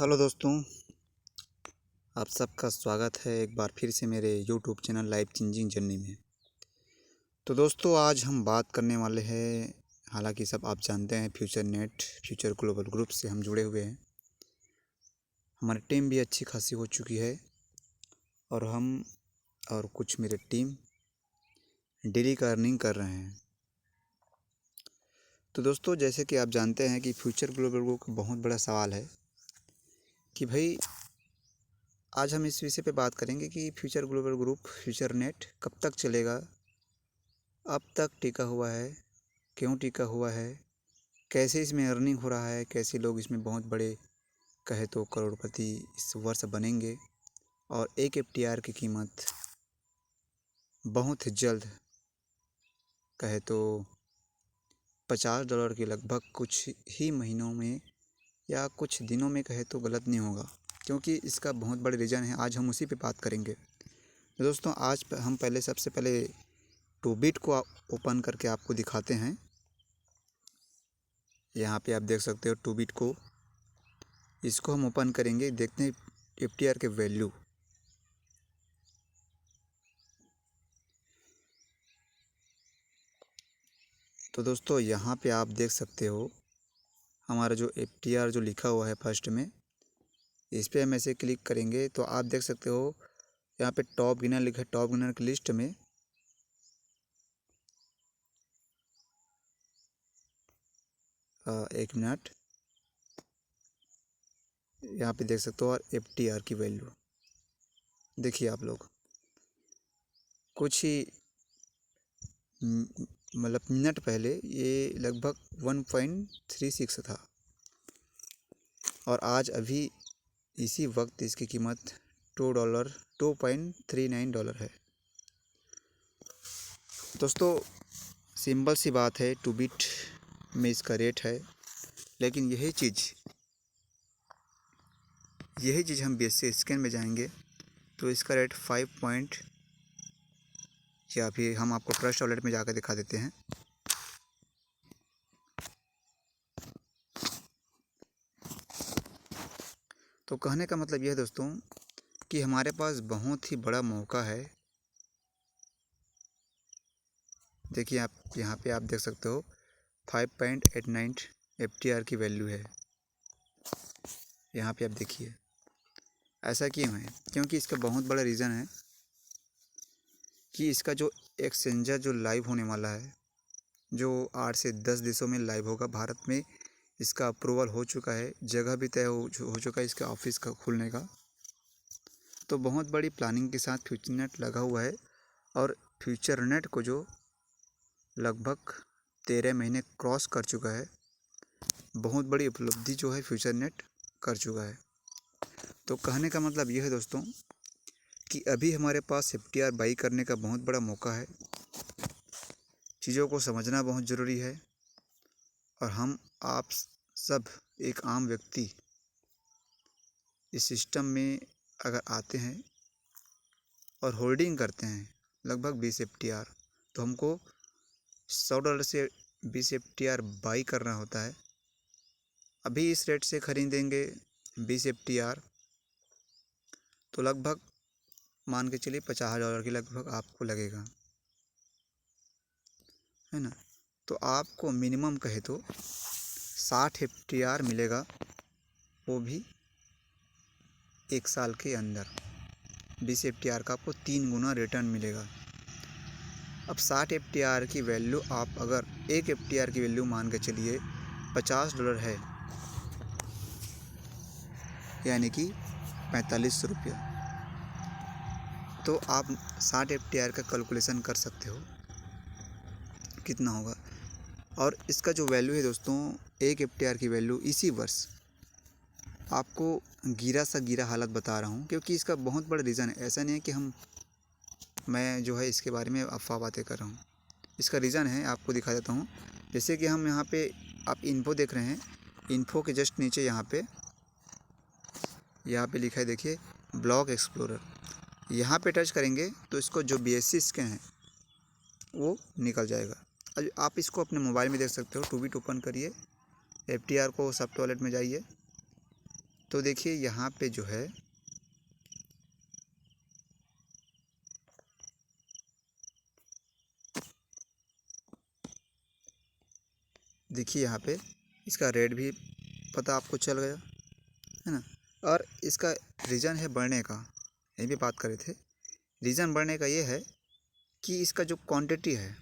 Hello दोस्तों, आप सबका स्वागत है एक बार फिर से मेरे YouTube channel life changing journey में। तो दोस्तों आज हम बात करने वाले हैं, हालांकि सब आप जानते हैं future net future global group से हम जुड़े हुए हैं। हमारी टीम भी अच्छी खासी हो चुकी है और हम और कुछ मेरे टीम डेली का अर्निंग कर रहे हैं। तो दोस्तों जैसे कि आप जानते हैं कि फ्यूचर ग्लोबल ग्रुप का बहुत बड़ा सवाल है कि भाई आज हम इस विषय पे बात करेंगे कि future global group future net कब तक चलेगा, अब तक टिका हुआ है, क्यों टिका हुआ है, कैसे इसमें अर्निंग हो रहा है, कैसे लोग इसमें बहुत बड़े कहे तो करोड़पति इस वर्ष बनेंगे और एक एफटीआर की कीमत बहुत जल्द कहे तो $50 के लगभग कुछ ही महीनों में या कुछ दिनों में कहे तो गलत नहीं होगा, क्योंकि इसका बहुत बड़े रीज़न है। आज हम उसी पे बात करेंगे। तो दोस्तों आज हम सबसे पहले टूबिट को ओपन करके आपको दिखाते हैं। यहाँ पे आप देख सकते हो टूबिट को, इसको हम ओपन करेंगे, देखते हैं एफटीआर के वैल्यू। तो दोस्तों यहाँ पे आप देख सकते हो हमारा जो एफटीआर जो लिखा हुआ है फर्स्ट में, इस पर हम ऐसे क्लिक करेंगे तो आप देख सकते हो यहाँ पे टॉप गेनर लिखा है। टॉप गेनर की लिस्ट में एक मिनट, यहाँ पे देख सकते हो और एफटीआर की वैल्यू देखिए आप लोग, कुछ ही मतलब मिनट पहले ये लगभग 1.36 था और आज अभी इसी वक्त इसकी कीमत $2.39 है। दोस्तों सिंपल सी बात है, टूबिट में इसका रेट है, लेकिन यही चीज़ हम BSC स्कैन में जाएंगे तो इसका रेट 5 पॉइंट, या फिर हम आपको ट्रस्ट वॉलेट में जाकर दिखा देते हैं। तो कहने का मतलब यह है दोस्तों कि हमारे पास बहुत ही बड़ा मौका है। देखिए आप यहाँ पे आप देख सकते हो 5.89 एफटीआर की वैल्यू है। यहाँ पे आप देखिए, ऐसा क्यों है? क्योंकि इसका बहुत बड़ा रीज़न है कि इसका जो एक्सचेंजर जो लाइव होने वाला है, जो 8 से 10 देशों में लाइव होगा। भारत में इसका अप्रूवल हो चुका है, जगह भी तय हो चुका है इसका ऑफिस का खुलने का। तो बहुत बड़ी प्लानिंग के साथ फ्यूचर नेट लगा हुआ है और फ्यूचर नेट को जो लगभग 13 महीने क्रॉस कर चुका है, बहुत बड़ी उपलब्धि जो है फ्यूचर नेट कर चुका है। तो कहने का मतलब यह है दोस्तों कि अभी हमारे पास एफटीआर बाई करने का बहुत बड़ा मौका है। चीज़ों को समझना बहुत ज़रूरी है और हम आप सब एक आम व्यक्ति इस सिस्टम में अगर आते हैं और होल्डिंग करते हैं लगभग 20 एफटीआर, तो हमको $100 से 20 एफटीआर बाई करना होता है। अभी इस रेट से ख़रीदेंगे 20 एफटीआर तो लगभग मान के चलिए $50,000 के लगभग आपको लगेगा, है ना। तो आपको मिनिमम कहे तो 60 एफटीआर मिलेगा, वो भी 1 साल के अंदर। 20 एफटीआर का आपको 3 गुना रिटर्न मिलेगा। अब 60 एफटीआर की वैल्यू आप अगर एक एफटीआर की वैल्यू मान के चलिए $50 है, यानी कि 4500 रुपया, तो आप 60 एफटीआर का कैलकुलेशन कर सकते हो कितना होगा। और इसका जो वैल्यू है दोस्तों, एक एफटीआर की वैल्यू इसी वर्ष आपको गिरा हालत बता रहा हूँ, क्योंकि इसका बहुत बड़ा रीज़न है। ऐसा नहीं है कि मैं जो है इसके बारे में अफवाह बातें कर रहा हूँ। इसका रीज़न है, आपको दिखा देता हूँ। जैसे कि हम यहाँ पे आप इन्फो देख रहे हैं, इन्फो के जस्ट नीचे यहाँ पे लिखा है, देखिए ब्लॉक एक्सप्लोरर। यहाँ पे टच करेंगे तो इसको जो BSC स्कैन है वो निकल जाएगा। अब आप इसको अपने मोबाइल में देख सकते हो। टूबिट ओपन करिए, एफटीआर को सब टॉयलेट में जाइए, तो देखिए यहाँ पे जो है देखिए यहाँ पे इसका रेट भी पता आपको चल गया है ना। और इसका रीज़न है बढ़ने का, ये भी बात कर रहे थे। रीज़न बढ़ने का ये है कि इसका जो क्वांटिटी है,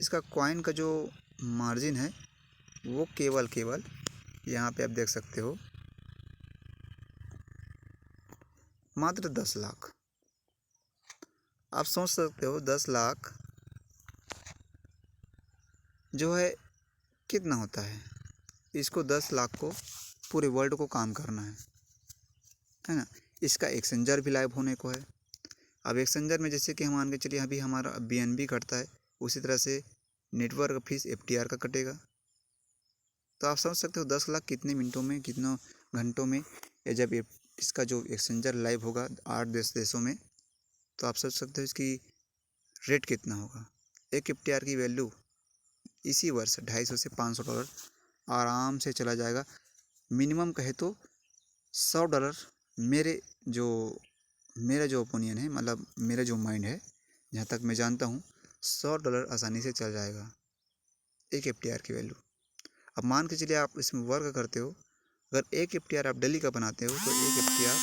इसका कॉइन का जो मार्जिन है वो केवल यहाँ पे आप देख सकते हो मात्र 10 लाख। आप सोच सकते हो 10 लाख जो है कितना होता है। इसको 10 लाख को पूरे वर्ल्ड को काम करना है ना। इसका एक्सचेंजर भी लाइव होने को है। अब एक्सचेंजर में जैसे कि हम मान के चलिए अभी हमारा BNB कटता है, उसी तरह से नेटवर्क फीस FTR का कटेगा। तो आप समझ सकते हो 10 लाख कितने मिनटों में, कितनों घंटों में, या जब इसका जो एक्सचेंजर लाइव होगा 8-10 देशों में, तो आप सोच सकते हो इसकी रेट कितना होगा। एक FTR की वैल्यू इसी वर्ष $250 से $500 आराम से चला जाएगा। मिनिमम कहे तो $100 मेरा जो ओपिनियन है, मतलब मेरा जो माइंड है, जहाँ तक मैं जानता हूँ $100 आसानी से चल जाएगा एक FTR की वैल्यू। अब मान के चलिए आप इसमें वर्क करते हो, अगर एक FTR आप डेली का बनाते हो तो एक FTR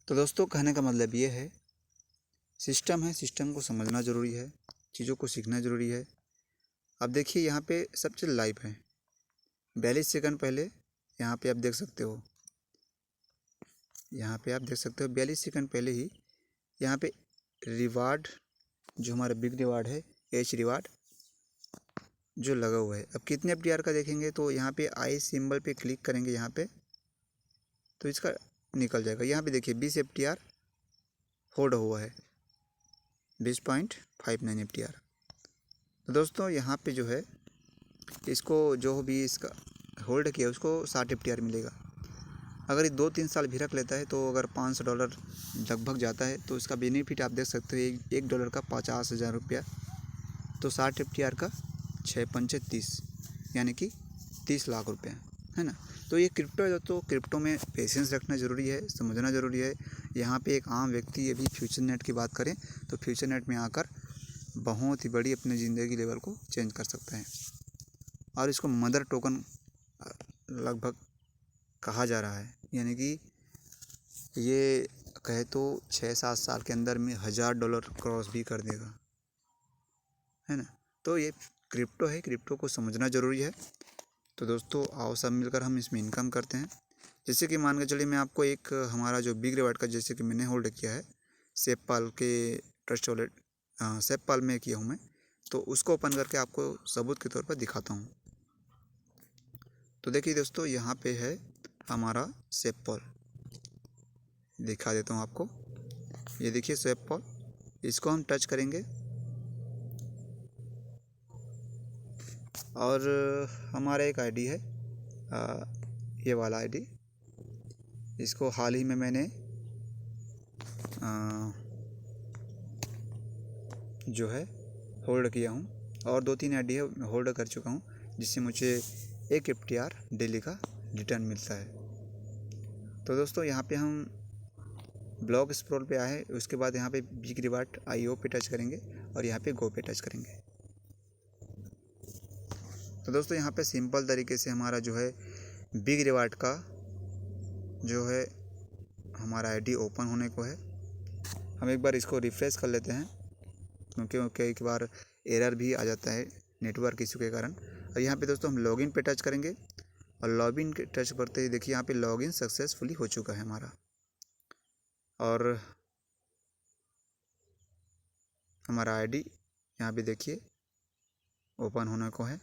तो दोस्तों कहने का मतलब ये है, सिस्टम है, सिस्टम को समझना ज़रूरी है, चीज़ों को सीखना ज़रूरी है। अब देखिए यहाँ पे सब चीज़ लाइव है। 42 सेकंड पहले यहाँ पे आप देख सकते हो, 42 सेकंड पहले ही यहाँ पे रिवार्ड, जो हमारा बिग रिवार्ड है, H रिवार्ड जो लगा हुआ है। अब कितने FTR का देखेंगे तो यहाँ पे आई सिंबल पे क्लिक करेंगे यहाँ पे, तो इसका निकल जाएगा। यहाँ पे देखिए 20 FTR होल्ड हुआ है, 20.59 FTR। तो दोस्तों यहाँ पे जो है इसको जो भी इसका होल्ड किया उसको 60 FTR मिलेगा। अगर ये 2-3 साल भी रख लेता है तो अगर $500 लगभग जाता है, तो इसका बेनिफिट आप देख सकते हो, $1 का 50,000 रुपया, तो 60 FTR का 6×5 30, यानी कि 30 लाख रुपये, है ना। तो ये क्रिप्टो है, तो क्रिप्टो में पेशेंस रखना ज़रूरी है, समझना ज़रूरी है। यहाँ पे एक आम व्यक्ति अभी फ्यूचर नेट की बात करें तो फ्यूचर नेट में आकर बहुत ही बड़ी अपनी ज़िंदगी लेवल को चेंज कर सकता है। और इसको मदर टोकन लगभग कहा जा रहा है, यानी कि ये कहे तो 6-7 साल के अंदर में $1000 क्रॉस भी कर देगा, है ना। तो ये क्रिप्टो है, क्रिप्टो को समझना ज़रूरी है। तो दोस्तों आओ सब मिलकर हम इसमें इनकम करते हैं। जैसे कि मान के चलिए मैं आपको एक हमारा जो बिग रिवार्ड का, जैसे कि मैंने होल्ड किया है सेपपाल के ट्रस्ट वॉलेट, सेपपाल में किया हूँ मैं, तो उसको ओपन करके आपको सबूत के तौर पर दिखाता हूँ। तो देखिए दोस्तों यहाँ पे है हमारा सेपपाल, दिखा देता हूँ आपको। ये देखिए सेपपाल, इसको हम टच करेंगे और हमारा एक आईडी है, ये वाला आईडी, इसको हाल ही में मैंने जो है होल्ड किया हूँ, और 2-3 आईडी है होल्ड कर चुका हूँ, जिससे मुझे एक FTR डेली का रिटर्न मिलता है। तो दोस्तों यहाँ पे हम ब्लॉक स्क्रॉल पे आए, उसके बाद यहाँ पे बिग रिवार्ड IO पे टच करेंगे और यहाँ पे गो पे टच करेंगे। तो दोस्तों यहाँ पे सिंपल तरीके से हमारा जो है बिग रिवार्ड का जो है हमारा आईडी ओपन होने को है। हम एक बार इसको रिफ्रेश कर लेते हैं, क्योंकि कई बार एरर भी आ जाता है नेटवर्क इशू के कारण। और यहाँ पे दोस्तों हम लॉगिन पे टच करेंगे, और लॉगिन के टच करते ही देखिए यहाँ पे लॉगिन सक्सेसफुली हो चुका है हमारा, और हमारा आईडी यहाँ पे देखिए ओपन होने को है।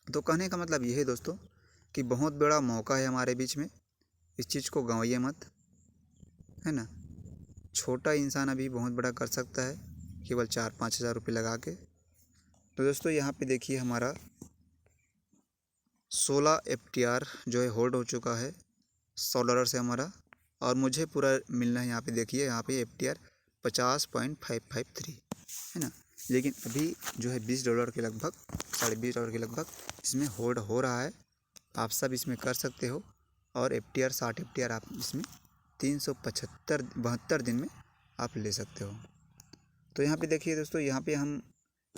तो कहने का मतलब ये है दोस्तों कि बहुत बड़ा मौका है हमारे बीच में, इस चीज़ को गंवाइए मत, है ना। छोटा इंसान अभी बहुत बड़ा कर सकता है केवल 4-5 हज़ार रुपये लगा के। तो दोस्तों यहाँ पे देखिए हमारा 16 FTR जो है होल्ड हो चुका है $100 से हमारा, और मुझे पूरा मिलना है। यहाँ पे देखिए यहाँ पे FTR 50.553 है ना। लेकिन अभी जो है $20 के लगभग, $20.5 के लगभग इसमें होल्ड हो रहा है। आप सब इसमें कर सकते हो और FTR 60 FTR आप इसमें 72 दिन में आप ले सकते हो। तो यहाँ पे देखिए दोस्तों, यहाँ पे हम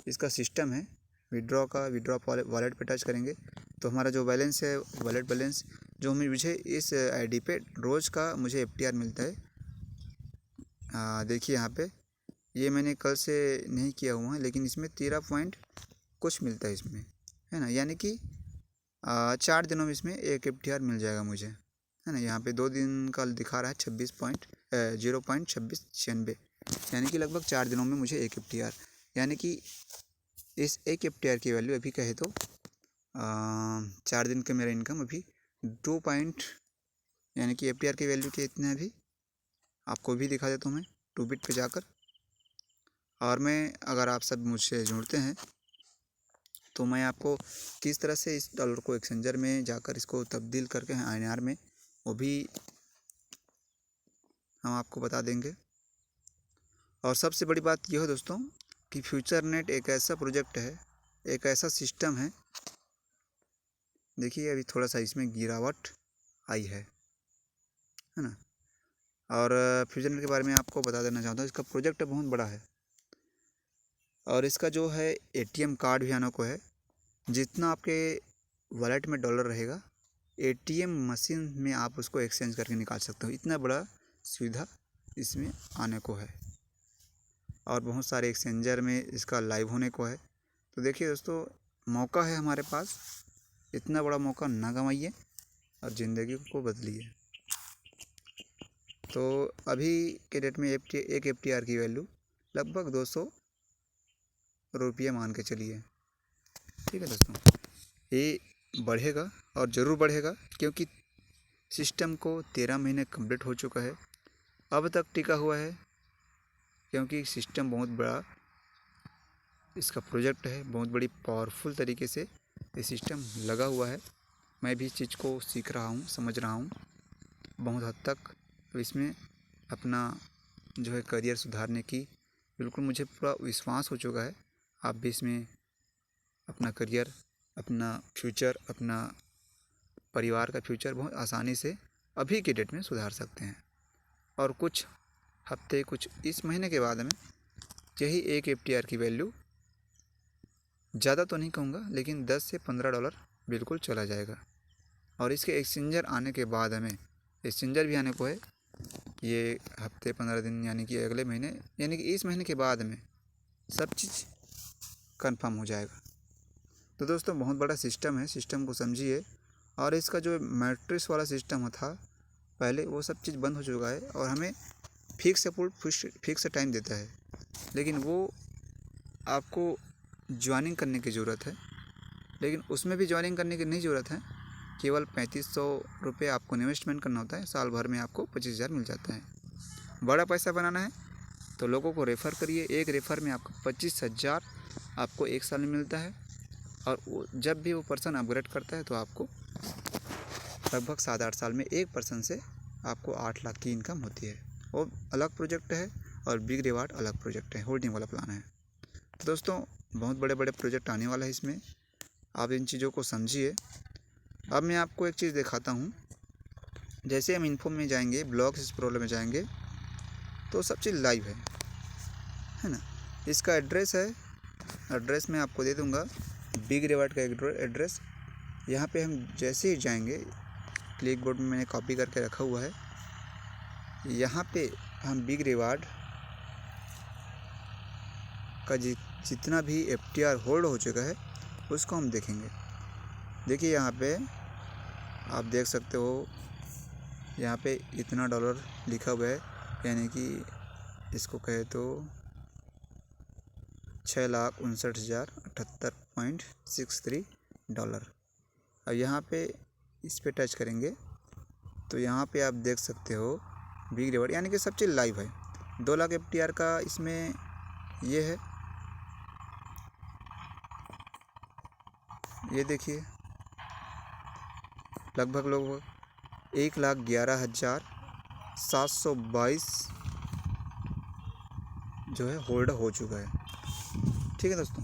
इसका सिस्टम है विड्रॉ वॉलेट पे टच करेंगे तो हमारा जो बैलेंस है, वॉलेट बैलेंस जो मुझे इस आईडी पे रोज़ का मुझे FTR मिलता है। देखिए यहाँ पे ये मैंने कल से नहीं किया हुआ है, लेकिन इसमें 13 पॉइंट कुछ मिलता है इसमें, है ना। यानी कि 4 दिनों में इसमें एक FTR मिल जाएगा मुझे, है ना। यहाँ पे 2 दिन का दिखा रहा है 0.2696, यानी कि लगभग 4 दिनों में मुझे एक FTR, यानी कि इस एक FTR की वैल्यू अभी कहे तो 4 दिन का मेरा इनकम अभी 2 पॉइंट, यानी कि FTR की वैल्यू के इतने अभी आपको भी दिखा देता हूँ मैं 2बिट पे जाकर। और मैं अगर आप सब मुझसे जुड़ते हैं तो मैं आपको किस तरह से इस डॉलर को एक्सचेंजर में जाकर इसको तब्दील करके INR में, वो भी हम आपको बता देंगे। और सबसे बड़ी बात यह है दोस्तों कि फ्यूचर नेट एक ऐसा प्रोजेक्ट है, एक ऐसा सिस्टम है। देखिए अभी थोड़ा सा इसमें गिरावट आई है ना। और फ्यूचर नेट के बारे में आपको बता देना चाहता हूँ, इसका प्रोजेक्ट बहुत बड़ा है और इसका जो है ATM कार्ड भी आने को है। जितना आपके वॉलेट में डॉलर रहेगा, ATM मशीन में आप उसको एक्सचेंज करके निकाल सकते हो। इतना बड़ा सुविधा इसमें आने को है और बहुत सारे एक्सचेंजर में इसका लाइव होने को है। तो देखिए दोस्तों, मौका है हमारे पास, इतना बड़ा मौका ना गंवाइए और ज़िंदगी को बदलिए। तो अभी के डेट में एक FTR की वैल्यू लगभग 200 रुपये मान के चलिए, ठीक है दोस्तों। ये बढ़ेगा और ज़रूर बढ़ेगा, क्योंकि सिस्टम को 13 महीने कंप्लीट हो चुका है, अब तक टिका हुआ है। क्योंकि सिस्टम बहुत बड़ा इसका प्रोजेक्ट है, बहुत बड़ी पावरफुल तरीके से ये सिस्टम लगा हुआ है। मैं भी इस चीज़ को सीख रहा हूँ, समझ रहा हूँ बहुत हद तक। तो इसमें अपना जो है करियर सुधारने की बिल्कुल मुझे पूरा विश्वास हो चुका है। आप भी इसमें अपना करियर, अपना फ्यूचर, अपना परिवार का फ्यूचर बहुत आसानी से अभी के डेट में सुधार सकते हैं। और कुछ हफ्ते, कुछ इस महीने के बाद में यही एक FTR की वैल्यू ज़्यादा तो नहीं कहूँगा, लेकिन $10 से $15 बिल्कुल चला जाएगा। और इसके एक्सचेंजर आने के बाद हमें एक्सचेंजर भी आने को है, ये हफ्ते 15 दिन, यानी कि अगले महीने, यानी कि इस महीने के बाद में सब चीज़ कंफर्म हो जाएगा। तो दोस्तों बहुत बड़ा सिस्टम है, सिस्टम को समझिए। और इसका जो मैट्रिक्स वाला सिस्टम था पहले, वो सब चीज़ बंद हो चुका है और हमें फिक्स टाइम देता है, लेकिन वो आपको ज्वाइनिंग करने की ज़रूरत है। लेकिन उसमें भी ज्वाइनिंग करने की नहीं ज़रूरत है, केवल 3500 रुपये आपको इन्वेस्टमेंट करना होता है। साल भर में आपको 25,000 मिल जाता है। बड़ा पैसा बनाना है तो लोगों को रेफ़र करिए। एक रेफ़र में आपको 25,000 आपको एक साल में मिलता है। और जब भी वो पर्सन अपग्रेड करता है तो आपको लगभग 7-8 साल में एक पर्सन से आपको 8 लाख की इनकम होती है। वो अलग प्रोजेक्ट है और बिग रिवार्ड अलग प्रोजेक्ट है, होल्डिंग वाला प्लान है। तो दोस्तों बहुत बड़े बड़े प्रोजेक्ट आने वाला है इसमें, आप इन चीज़ों को समझिए। अब मैं आपको एक चीज़ दिखाता हूँ। जैसे हम इन्फो में जाएंगे, ब्लॉग्स एक्सप्लोरर में जाएंगे तो सब चीज़ लाइव है ना। इसका एड्रेस है, एड्रेस मैं आपको दे दूँगा, बिग रिवार्ड का एड्रेस। यहाँ पे हम जैसे ही जाएंगे, क्लिक बोर्ड में मैंने कॉपी करके रखा हुआ है। यहाँ पे हम बिग रिवार्ड का जितना भी FTR होल्ड हो चुका है उसको हम देखेंगे। देखिए यहाँ पे आप देख सकते हो, यहाँ पे इतना डॉलर लिखा हुआ है, यानी कि इसको कहे तो $6,59,078.63। अब यहाँ पे इस पे टच करेंगे तो यहाँ पे आप देख सकते हो बिग रिवार्ड, यानी कि सब चीज़ लाइव है। 2 लाख FTR का इसमें ये है, ये देखिए लगभग 1,11,722 जो है होल्ड हो चुका है। ठीक है दोस्तों,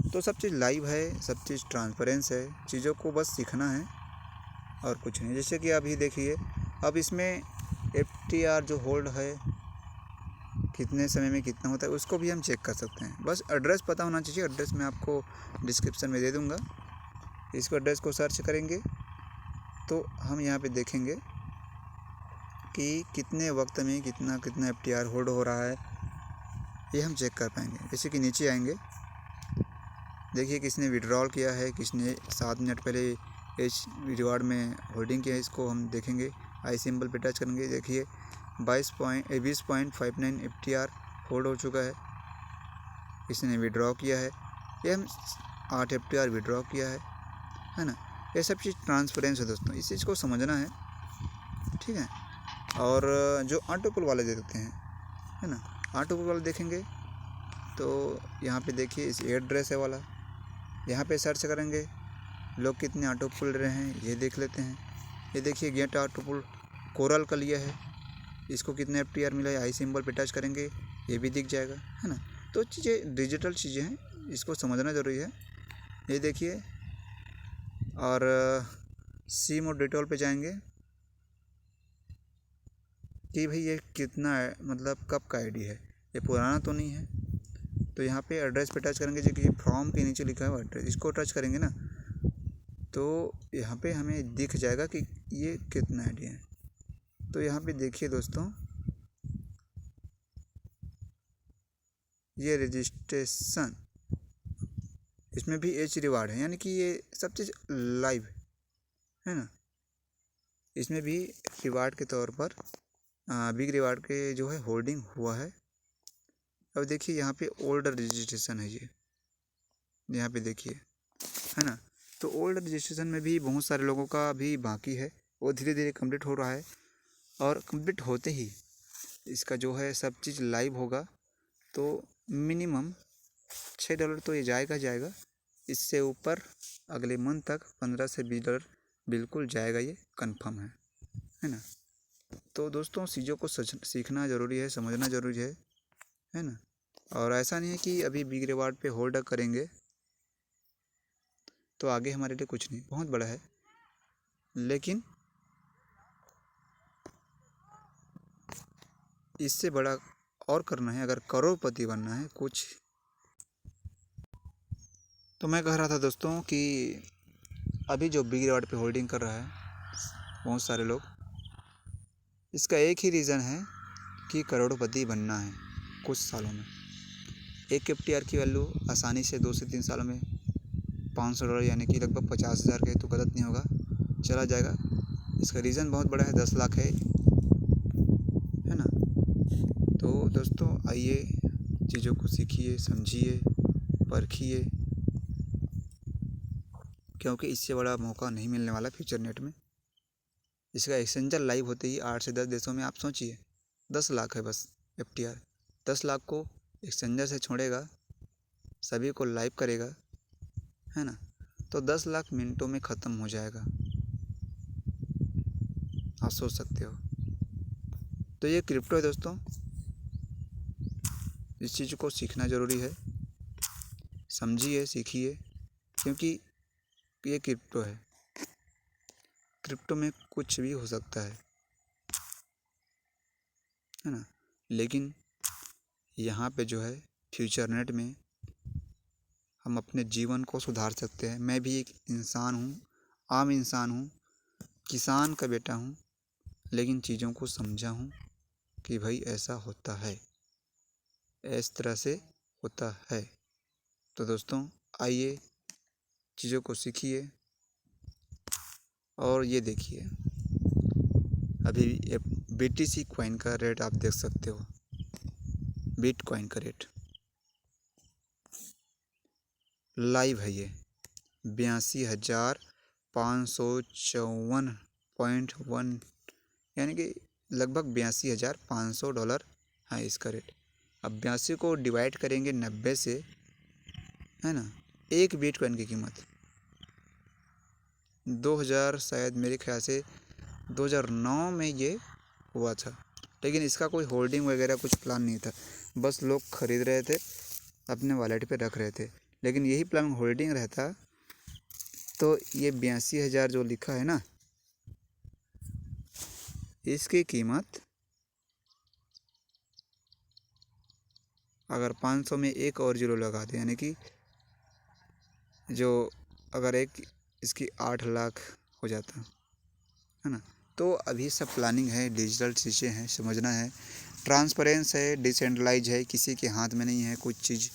तो सब चीज़ लाइव है, सब चीज़ ट्रांसपेरेंस है, चीज़ों को बस सीखना है और कुछ नहीं। जैसे कि अभी देखिए, अब इसमें FTR जो होल्ड है कितने समय में कितना होता है उसको भी हम चेक कर सकते हैं। बस एड्रेस पता होना चाहिए। एड्रेस मैं आपको डिस्क्रिप्शन में दे दूँगा। इसको एड्रेस को सर्च करेंगे तो हम यहाँ पे देखेंगे कि कितने वक्त में कितना FTR होल्ड हो रहा है, ये हम चेक कर पाएंगे। जैसे कि नीचे आएंगे, देखिए किसने विड्रॉल किया है, किसने 7 मिनट पहले एच रिवार्ड में होल्डिंग किया है, इसको हम देखेंगे। आई सिंबल पे टच करेंगे, देखिए 20.59 FTR होल्ड हो चुका है, इसने विड्रॉ किया है। ये हम 8 FTR विड्रॉ किया है ना। ये सब चीज़ ट्रांसपेरेंस है दोस्तों, इस चीज़ को समझना है, ठीक है। और जो ऑटोपुल वाले दे देते हैं, है ना, ऑटोपुल वाले देखेंगे तो यहाँ पे देखिए इस एड्रेस है वाला, यहाँ पे सर्च करेंगे, लोग कितने ऑटोपुल रहे हैं ये देख लेते हैं। ये देखिए गेट ऑटोपुल कोरल का लिया है, इसको कितने FTR मिला है, आई सिंबल पे टच करेंगे, ये भी दिख जाएगा, है ना। तो चीज़ें डिजिटल चीज़ें हैं, इसको समझना ज़रूरी है। ये देखिए, और सी मोड डिटेल पे जाएंगे कि भाई ये कितना है, मतलब कब का ID है, ये पुराना तो नहीं है। तो यहाँ पे एड्रेस पे टच करेंगे, जो कि फॉर्म के नीचे लिखा है एड्रेस, इसको टच करेंगे ना तो यहाँ पे हमें दिख जाएगा कि ये कितना ID है। तो यहाँ पे देखिए दोस्तों, ये रजिस्ट्रेशन, इसमें भी एच रिवार्ड है, यानी कि ये सब चीज़ लाइव है ना। इसमें भी रिवार्ड के तौर पर बिग रिवार्ड के जो है होल्डिंग हुआ है। अब देखिए यहाँ पे ओल्ड रजिस्ट्रेशन है, ये यहाँ पे देखिए, है ना। तो ओल्ड रजिस्ट्रेशन में भी बहुत सारे लोगों का भी बाकी है, वो धीरे धीरे कंप्लीट हो रहा है। और कंप्लीट होते ही इसका जो है सब चीज़ लाइव होगा, तो मिनिमम $6 तो ये जाएगा। इससे ऊपर अगले मंथ तक $15 से $20 बिल्कुल जाएगा, ये कंफर्म है ना। तो दोस्तों चीज़ों को सीखना ज़रूरी है, समझना ज़रूरी है ना। और ऐसा नहीं है कि अभी बिग रिवार्ड पे होल्ड करेंगे तो आगे हमारे लिए कुछ नहीं, बहुत बड़ा है, लेकिन इससे बड़ा और करना है, अगर करोड़पति बनना है कुछ। तो मैं कह रहा था दोस्तों कि अभी जो बिग रिवार्ड पे होल्डिंग कर रहा है बहुत सारे लोग, इसका एक ही रीज़न है कि करोड़पति बनना है कुछ सालों में। एक FTR की वैल्यू आसानी से 2 से 3 सालों में $500 यानी कि लगभग 50,000 के, तो गलत नहीं होगा, चला जाएगा। इसका रीज़न बहुत बड़ा है, 10 लाख है ना। तो दोस्तों आइए चीज़ों को सीखिए, समझिए, परखिए, क्योंकि इससे बड़ा मौका नहीं मिलने वाला फ्यूचर नेट में। इसका एक्सचेंजर लाइव होते ही 8 से 10 देशों में, आप सोचिए 10 लाख है बस FTR, 10 लाख को एक्सचेंजर से छोड़ेगा, सभी को लाइव करेगा, है ना। तो 10 लाख मिनटों में ख़त्म हो जाएगा, आप सोच सकते हो। तो ये क्रिप्टो है दोस्तों, इस चीज़ को सीखना ज़रूरी है, समझिए, सीखिए, क्योंकि ये क्रिप्टो है, क्रिप्टो में कुछ भी हो सकता है ना। लेकिन यहाँ पे जो है फ्यूचर नेट में हम अपने जीवन को सुधार सकते हैं। मैं भी एक इंसान हूँ, आम इंसान हूँ, किसान का बेटा हूँ, लेकिन चीज़ों को समझा हूँ कि भाई ऐसा होता है, इस तरह से होता है। तो दोस्तों आइए चीज़ों को सीखिए। और ये देखिए, अभी BTC कॉइन का रेट आप देख सकते हो, बिटकॉइन का रेट लाइव है, ये 82,554.1, यानी कि लगभग $82,500 है इसका रेट। अब 82 को डिवाइड करेंगे 90 से, है ना। एक बिटकॉइन की कीमत 2000, शायद मेरे ख्याल से 2009 में ये हुआ था, लेकिन इसका कोई होल्डिंग वगैरह कुछ प्लान नहीं था, बस लोग ख़रीद रहे थे अपने वॉलेट पे रख रहे थे। लेकिन यही प्लान होल्डिंग रहता तो ये 82,000 जो लिखा है ना, इसकी कीमत अगर 500 में एक और जीरो लगा दें, यानी कि जो अगर एक इसकी 8 लाख हो जाता है ना। तो अभी सब प्लानिंग है, डिजिटल चीज़ें हैं, समझना है, ट्रांसपेरेंस है, डिसेंट्रलाइज है, किसी के हाथ में नहीं है कुछ चीज़।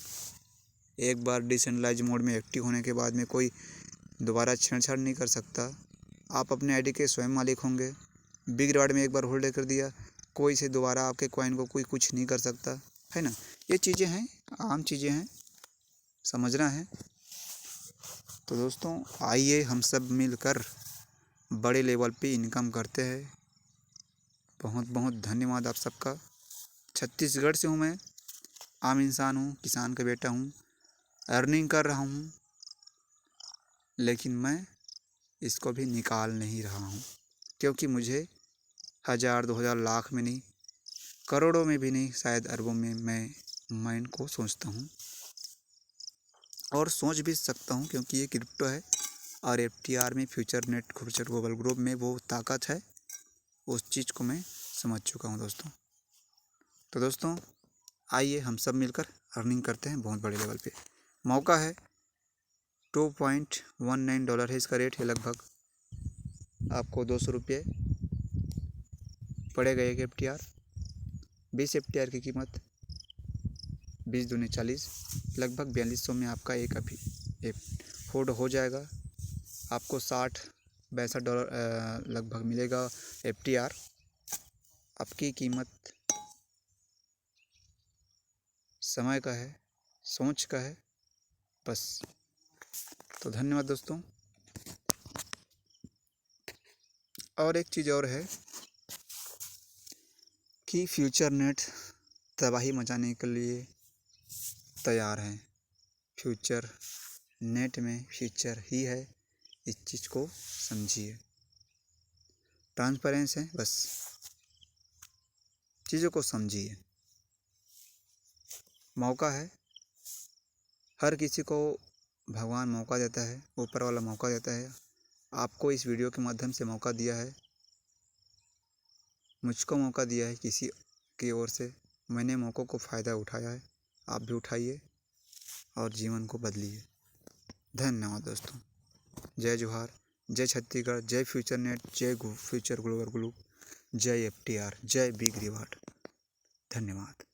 एक बार डिसेंट्रलाइज मोड में एक्टिव होने के बाद में कोई दोबारा छेड़छाड़ नहीं कर सकता। आप अपने आईडी के स्वयं मालिक होंगे। बिग रिवार्ड में एक बार होल्ड कर दिया, कोई से दोबारा आपके कॉइन को कोई कुछ नहीं कर सकता, है ना। ये चीज़ें हैं, आम चीज़ें हैं, समझना है। तो दोस्तों आइए हम सब मिलकर बड़े लेवल पे इनकम करते हैं। बहुत बहुत धन्यवाद आप सबका। छत्तीसगढ़ से हूँ मैं, आम इंसान हूँ, किसान का बेटा हूँ, अर्निंग कर रहा हूँ, लेकिन मैं इसको भी निकाल नहीं रहा हूँ, क्योंकि मुझे 1000, 2000, लाख में नहीं, करोड़ों में भी नहीं, शायद अरबों में मैं इनको सोचता हूँ और सोच भी सकता हूँ, क्योंकि ये क्रिप्टो है और FTR में future net future global group में वो ताकत है, उस चीज़ को मैं समझ चुका हूँ दोस्तों। तो दोस्तों आइए हम सब मिलकर अर्निंग करते हैं बहुत बड़े लेवल पे। मौका है, $2.19 है इसका रेट है लगभग। आपको 200 रुपये पड़ेगा एक FTR। 20 FTR की कीमत 20 दूनी 40, लगभग 4200 में आपका एक अभी एक होल्ड हो जाएगा। आपको $60-62 लगभग मिलेगा FTR। आपकी कीमत समय का है, सोच का है, बस। तो धन्यवाद दोस्तों। और एक चीज़ और है कि फ्यूचर नेट तबाही मचाने के लिए तैयार है। फ्यूचर नेट में फ्यूचर ही है, इस चीज़ को समझिए। ट्रांसपेरेंस है, बस चीज़ों को समझिए। मौका है, हर किसी को भगवान मौका देता है, ऊपर वाला मौका देता है। आपको इस वीडियो के माध्यम से मौका दिया है, मुझको मौका दिया है किसी की ओर से। मैंने मौक़ों को फ़ायदा उठाया है, आप भी उठाइए और जीवन को बदलिए। धन्यवाद दोस्तों। जय जोहार, जय छत्तीसगढ़, जय फ्यूचर नेट, जय फ्यूचर ग्लोबल ग्रुप, जय FTR, जय बिग रिवार्ड। धन्यवाद।